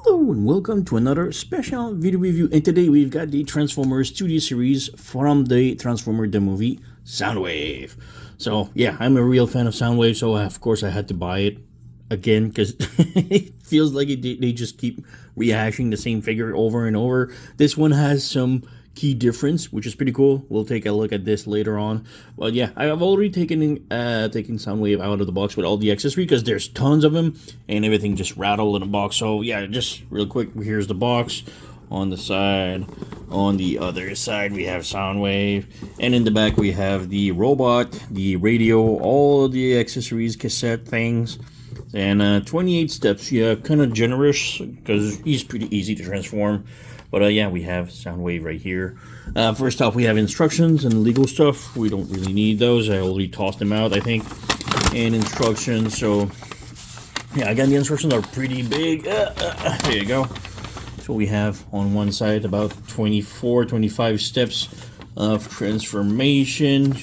Hello and welcome to another special video review, and today we've got the Transformers 2D series from the Transformer the movie Soundwave. So yeah, I'm a real fan of Soundwave, so of course I had to buy it again because it feels like they just keep rehashing the same figure over and over. This one has some key difference, which is pretty cool. We'll take a look at this later on. But yeah, I've already taken Soundwave out of the box with all the accessories because there's tons of them and everything just rattled in the box. So yeah, just real quick, here's the box. On the side, on the other side, we have Soundwave, and in the back we have the robot, the radio, all the accessories, cassette things, and 28 steps. Yeah, kind of generous because he's pretty easy to transform. But yeah, we have Soundwave right here. First off, we have instructions and legal stuff. We don't really need those. I already tossed them out, I think. And instructions. So yeah, again, the instructions are pretty big. There you go. So we have on one side about 25 steps of transformation.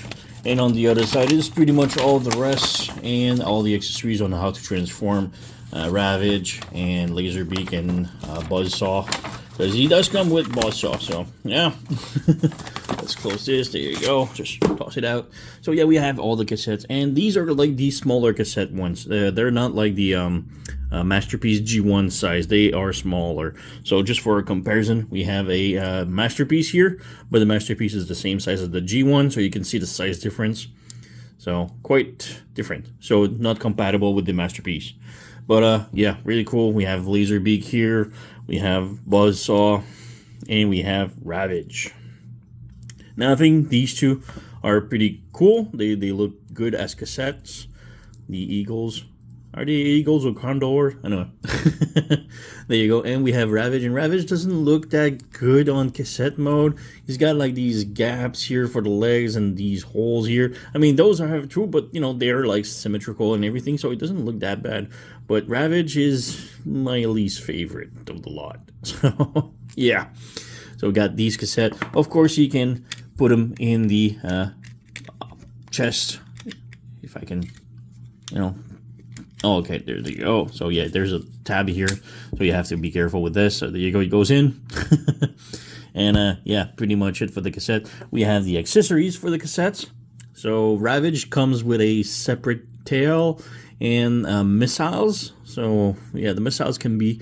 And on the other side is pretty much all the rest and all the accessories on how to transform Ravage and Laserbeak and Buzzsaw. Because he does come with Buzzsaw, so yeah. Let's close this. There you go. Just toss it out. So yeah, we have all the cassettes, and these are like the smaller cassette ones. They're not like the Masterpiece G1 size. They are smaller. So just for a comparison, we have a Masterpiece here, but the Masterpiece is the same size as the G1, so you can see the size difference. So quite different. So not compatible with the Masterpiece. But yeah, really cool. We have Laserbeak here, we have Buzzsaw, and we have Ravage. Now I think these two are pretty cool. They look good as cassettes. The Eagles. Are they Eagles or Condor? I don't know. There you go. And we have Ravage. And Ravage doesn't look that good on cassette mode. He's got like these gaps here for the legs and these holes here. I mean, those are true, but you know, they're like symmetrical and everything, so it doesn't look that bad. But Ravage is my least favorite of the lot. So yeah. So we got these cassettes. Of course, you can put them in the chest. If I can, you know. Oh, okay, there you go. So yeah, there's a tab here, so you have to be careful with this. So there you go, it goes in. And yeah, pretty much it for the cassette. We have the accessories for the cassettes. So Ravage comes with a separate tail and missiles. So yeah, the missiles can be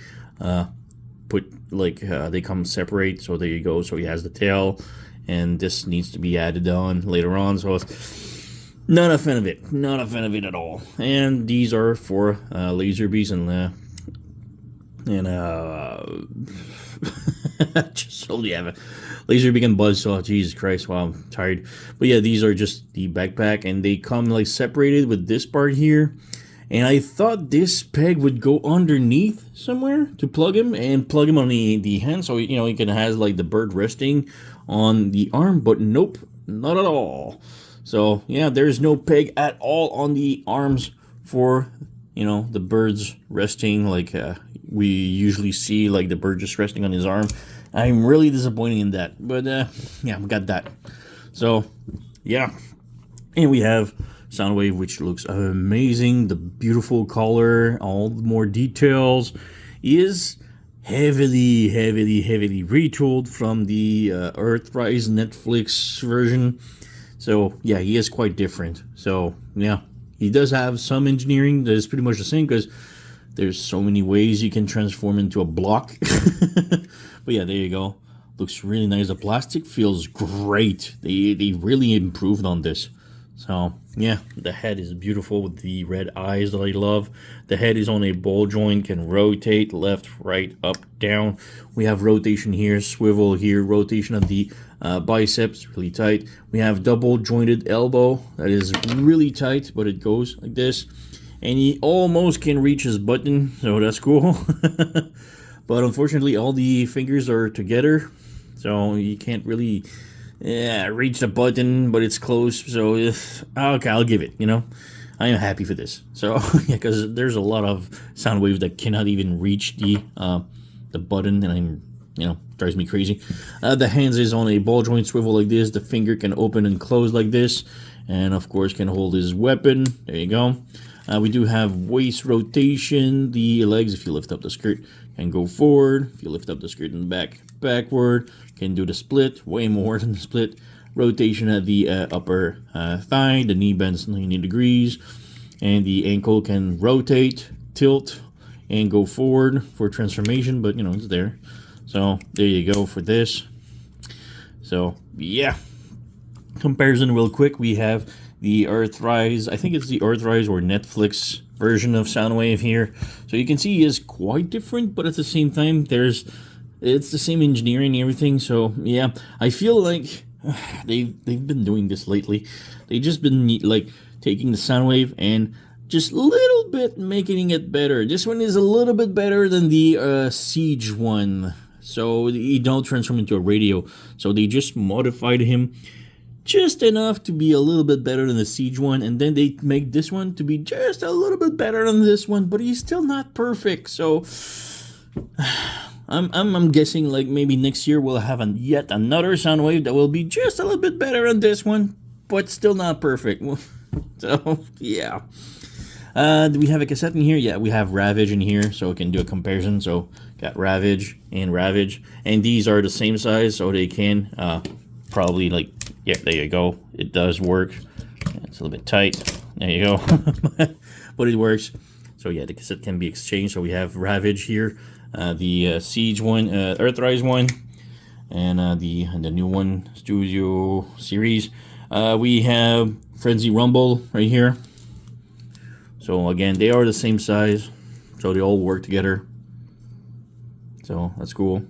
put like they come separate. So there you go. So he has the tail, and this needs to be added on later on. So it's not a fan of it. Not a fan of it at all. And these are for Laserbeaks and just only have a Laserbeak and Buzzsaw. Jesus Christ, wow, I'm tired. But yeah, these are just the backpack, and they come like separated with this part here. And I thought this peg would go underneath somewhere to plug him on the hand, so you know he can have like the bird resting on the arm. But nope, not at all. So yeah, there's no peg at all on the arms for, you know, the birds resting like we usually see, like the bird just resting on his arm. I'm really disappointed in that, but yeah, we got that. So yeah, and we have Soundwave, which looks amazing. The beautiful color, all the more details, is heavily retooled from the Earthrise Netflix version. So yeah, he is quite different. So yeah, he does have some engineering that is pretty much the same because there's so many ways you can transform into a block. But yeah, there you go. Looks really nice. The plastic feels great. They really improved on this. So yeah, the head is beautiful with the red eyes that I love. The head is on a ball joint, can rotate left, right, up, down. We have rotation here, swivel here, rotation of the biceps, really tight. We have double jointed elbow that is really tight, but it goes like this. And he almost can reach his button, so that's cool. But unfortunately, all the fingers are together, so you can't really reach the button, but it's close. So okay, I'll give it, you know. I am happy for this. So yeah, because there's a lot of Soundwave that cannot even reach the button, and I'm, you know, drives me crazy. The hands is on a ball joint swivel like this. The finger can open and close like this, and of course can hold his weapon. There you go. We do have waist rotation. The legs, if you lift up the skirt, can go forward. If you lift up the skirt and back, backward. Can do the split, way more than the split. Rotation at the upper thigh. The knee bends 90 degrees. And the ankle can rotate, tilt, and go forward for transformation, but you know, it's there. So there you go for this. So yeah, comparison real quick. We have the Earthrise, I think it's the Earthrise or Netflix version of Soundwave here. So you can see it's quite different, but at the same time, it's the same engineering and everything. So yeah, I feel like they've been doing this lately. They've just been like taking the Soundwave and just a little bit making it better. This one is a little bit better than the Siege one. So he don't transform into a radio. So they just modified him just enough to be a little bit better than the Siege one, and then they make this one to be just a little bit better than this one, but he's still not perfect. So I'm guessing like maybe next year we'll have yet another Soundwave that will be just a little bit better than this one, but still not perfect. So yeah. Do we have a cassette in here? Yeah, we have Ravage in here, so we can do a comparison. So got Ravage, and these are the same size, so they can probably like, yeah, there you go. It does work. It's a little bit tight. There you go. But it works. So yeah, the cassette can be exchanged. So we have Ravage here, the Siege one, Earthrise one, and the new one, Studio Series. We have Frenzy Rumble right here. So again, they are the same size, so they all work together. So that's cool.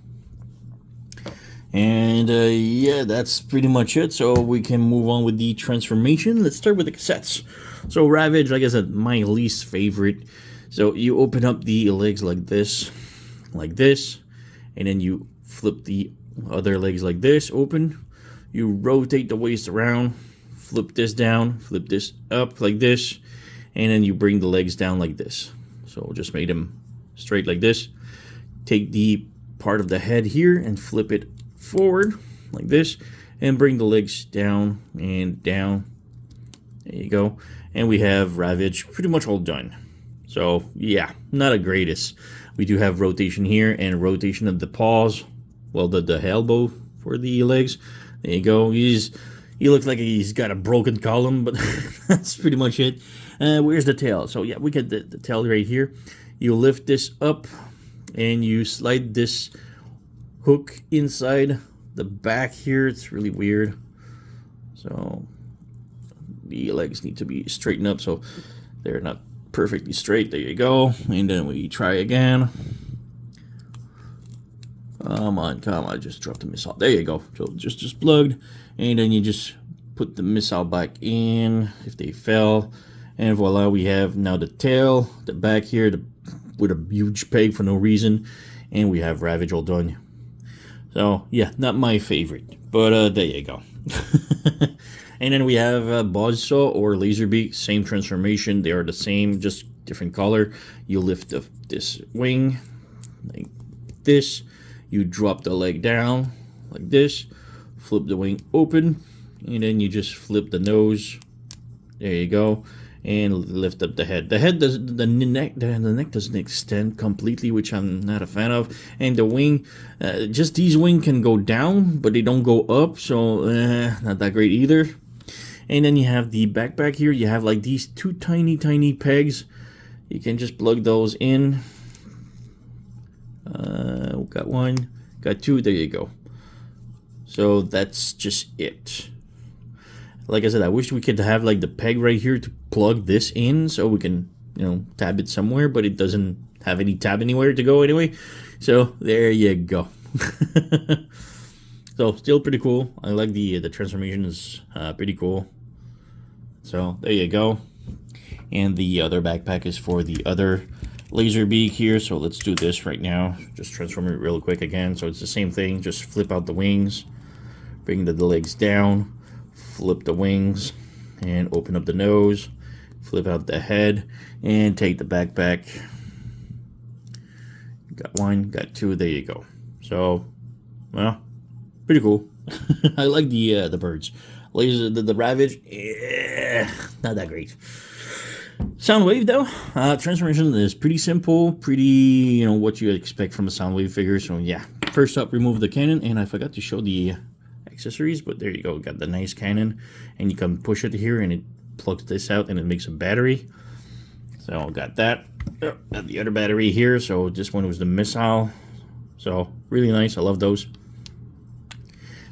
And yeah, that's pretty much it. So we can move on with the transformation. Let's start with the cassettes. So Ravage, like I said, my least favorite. So you open up the legs like this, and then you flip the other legs like this, open. You rotate the waist around, flip this down, flip this up like this, and then you bring the legs down like this. So just make them straight like this. Take the part of the head here and flip it forward like this, and bring the legs down and down. There you go. And we have Ravage pretty much all done. So yeah, not the greatest. We do have rotation here and rotation of the paws. Well, the elbow for the legs. There you go. He looks like he's got a broken column, but that's pretty much it. Where's the tail? So yeah, we get the tail right here. You lift this up and you slide this hook inside the back here. It's really weird. So the legs need to be straightened up, so they're not perfectly straight. There you go. And then we try again. Come on, just drop the missile. There you go. So just plugged, and then you just put the missile back in if they fell, and voila, we have now the tail, the back here, with a huge peg for no reason, and we have Ravage all done. So yeah, not my favorite, but there you go. And then we have Buzzsaw or Laserbeak, same transformation. They are the same, just different color. You lift this wing like this. You drop the leg down like this. Flip the wing open, and then you just flip the nose. There you go. And lift up the head. The head does the neck doesn't extend completely, which I'm not a fan of. And the wing, just these wings can go down, but they don't go up, so not that great either. And then you have the backpack here. You have like these two tiny pegs. You can just plug those in. Got one, got two. There you go. So that's just it. Like I said, I wish we could have like the peg right here to plug this in so we can, you know, tab it somewhere, but it doesn't have any tab anywhere to go anyway. So there you go. So still pretty cool. I like the transformation is pretty cool. So there you go. And the other backpack is for the other Laserbeak here. So let's do this right now. Just transform it real quick again. So it's the same thing. Just flip out the wings, bring the legs down, flip the wings, and open up the nose, flip out the head, and take the backpack. Got one, got two, there you go. So, well, pretty cool. I like the birds. The Ravage, not that great. Soundwave though, transformation is pretty simple, pretty, what you expect from a Soundwave figure. So yeah, first up, remove the cannon, and I forgot to show the accessories, but there you go, got the nice cannon, and you can push it here, and it plugs this out, and it makes a battery. So got that. Got the other battery here. So this one was the missile. So really nice. I love those.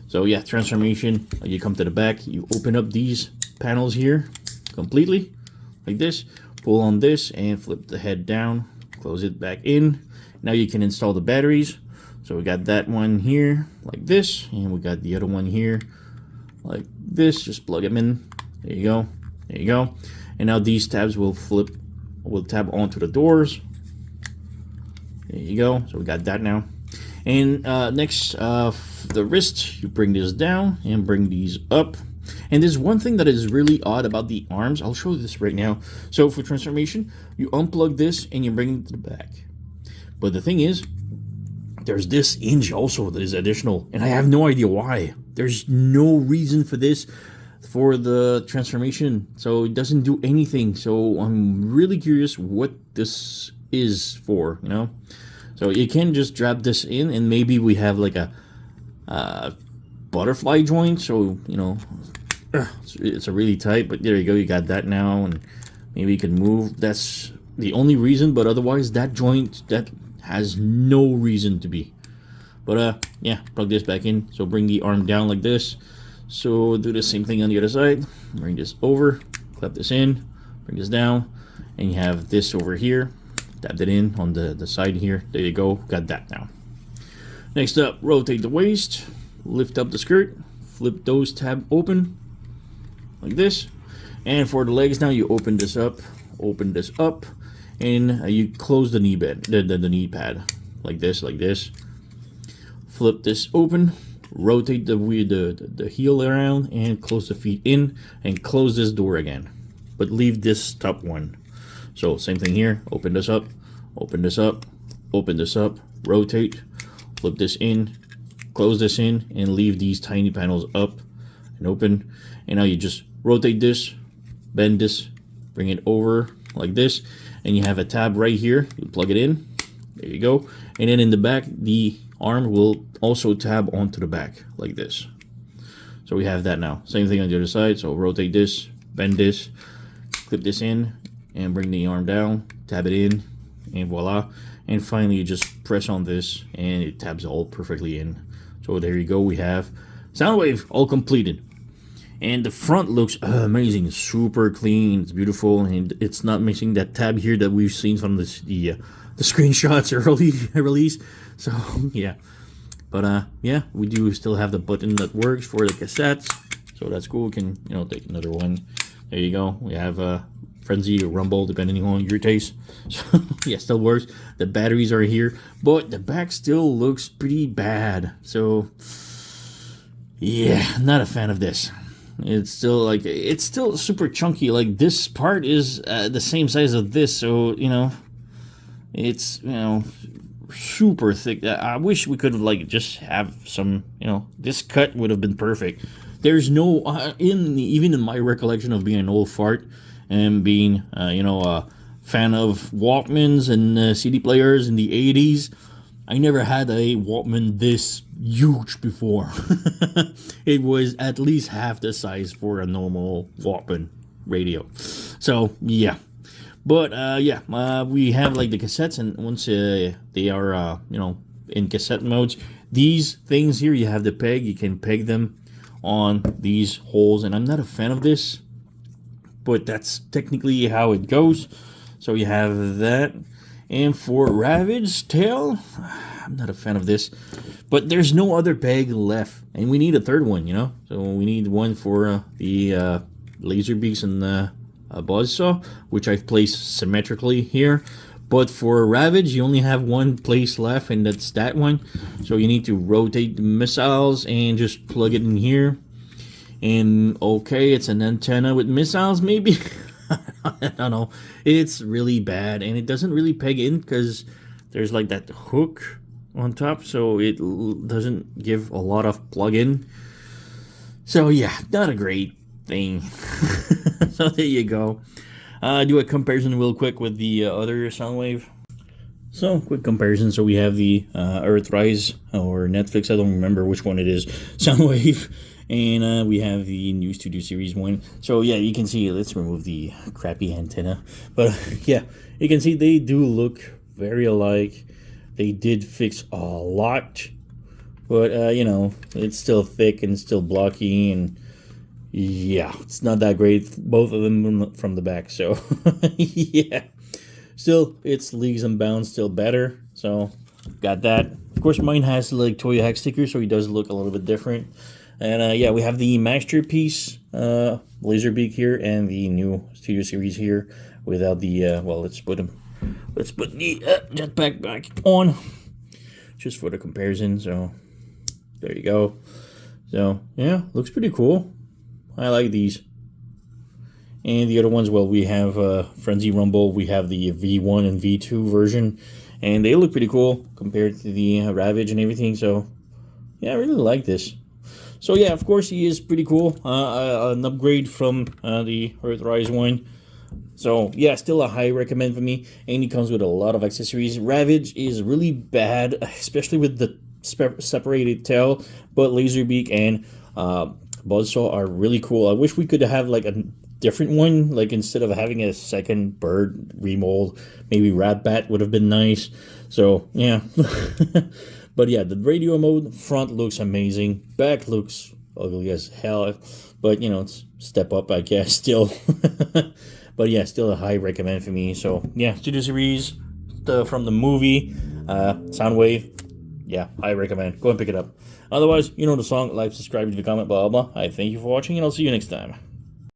So yeah, transformation. You come to the back. You open up these panels here completely. Like this, pull on this and flip the head down, close it back in. Now you can install the batteries. So we got that one here like this, and we got the other one here like this. Just plug them in. There you go. There you go. And now these tabs will tab onto the doors. There you go. So we got that now. And next, the wrist, you bring this down and bring these up. And there's one thing that is really odd about the arms. I'll show you this right now. So for transformation, you unplug this and you bring it to the back. But the thing is, there's this hinge also that is additional, and I have no idea why. There's no reason for this for the transformation, so it doesn't do anything. So I'm really curious what this is for, So you can just drop this in, and maybe we have like a butterfly joint, so it's a really tight, but there you go, you got that now, and maybe you can move. That's the only reason, but otherwise that joint, that has no reason to be. But yeah, plug this back in. So bring the arm down like this. So do the same thing on the other side. Bring this over, clip this in, bring this down, and you have this over here. Tap it in on the side here. There you go, got that now. Next up, rotate the waist, lift up the skirt, flip those tab open like this. And for the legs now, you open this up, and you close the knee bed, the knee pad like this. Flip this open, rotate the heel around, and close the feet in, and close this door again, but leave this top one. So same thing here, open this up, rotate, flip this in, close this in, and leave these tiny panels up and open. And now you just rotate this, bend this, bring it over like this, and you have a tab right here. You plug it in, there you go. And then in the back, the arm will also tab onto the back like this. So we have that now. Same thing on the other side. So rotate this, bend this, clip this in, and bring the arm down, tab it in, and voila. And finally you just press on this and it tabs all perfectly in. So there you go, we have Soundwave all completed. And the front looks amazing, super clean, it's beautiful, and it's not missing that tab here that we've seen from the screenshots early release. So yeah, but yeah, we do still have the button that works for the cassettes, so that's cool. We can take another one. There you go, we have Frenzy or Rumble depending on your taste. So yeah, still works. The batteries are here, but the back still looks pretty bad. So yeah, not a fan of this. It's still super chunky. Like this part is the same size of this, so it's super thick. I wish we could just have some, this cut would have been perfect. There's no even in my recollection of being an old fart and being a fan of Walkmans and CD players in the 80s, I never had a Walkman this huge before. It was at least half the size for a normal Walkman radio. So yeah, but we have the cassettes, and once they are in cassette modes, these things here, you have the peg, you can peg them on these holes, and I'm not a fan of this, but that's technically how it goes. So you have that. And for Ravage's tail, I'm not a fan of this, but there's no other peg left, and we need a third one, so we need one for the laser beaks and the buzzsaw, which I've placed symmetrically here. But for Ravage, you only have one place left, and that's that one. So you need to rotate the missiles and just plug it in here. And okay, it's an antenna with missiles, maybe. I don't know. It's really bad, and it doesn't really peg in because there's that hook on top, so it doesn't give a lot of plug-in. So yeah, not a great thing. So there you go. Do a comparison real quick with the other Soundwave. So, quick comparison. So, we have the Earthrise or Netflix, I don't remember which one it is, Soundwave. And we have the new Studio Series one. So, yeah, you can see, let's remove the crappy antenna. But, yeah, you can see they do look very alike. They did fix a lot. But, you know, it's still thick and still blocky. And, yeah, it's not that great. Both of them from the back. So, yeah. Still, it's leagues and bounds still better, so got that. Of course, mine has like Toy Hack sticker, so he does look a little bit different. And yeah, we have the Masterpiece Laserbeak here and the new Studio Series here without the well. Let's put the jetpack back on just for the comparison. So there you go. So yeah, looks pretty cool. I like these. And the other ones, well, we have Frenzy Rumble, we have the V1 and V2 version, and they look pretty cool compared to the Ravage and everything, so yeah, I really like this. So yeah, of course, he is pretty cool, an upgrade from the Earthrise one. So yeah, still a high recommend for me, and he comes with a lot of accessories. Ravage is really bad, especially with the separated tail, but Laserbeak and Buzzsaw are really cool. I wish we could have like a different one, like instead of having a second bird remold, maybe Ratbat would have been nice. So yeah. But yeah, the radio mode front looks amazing, back looks ugly as hell, but you know, it's step up, I guess, still. But yeah, still a high recommend for me. So yeah, Studio Series from the movie Soundwave, yeah, I recommend. Go and pick it up. Otherwise, you know the song. Like, subscribe, leave a comment, blah blah blah. I thank you for watching, and I'll see you next time.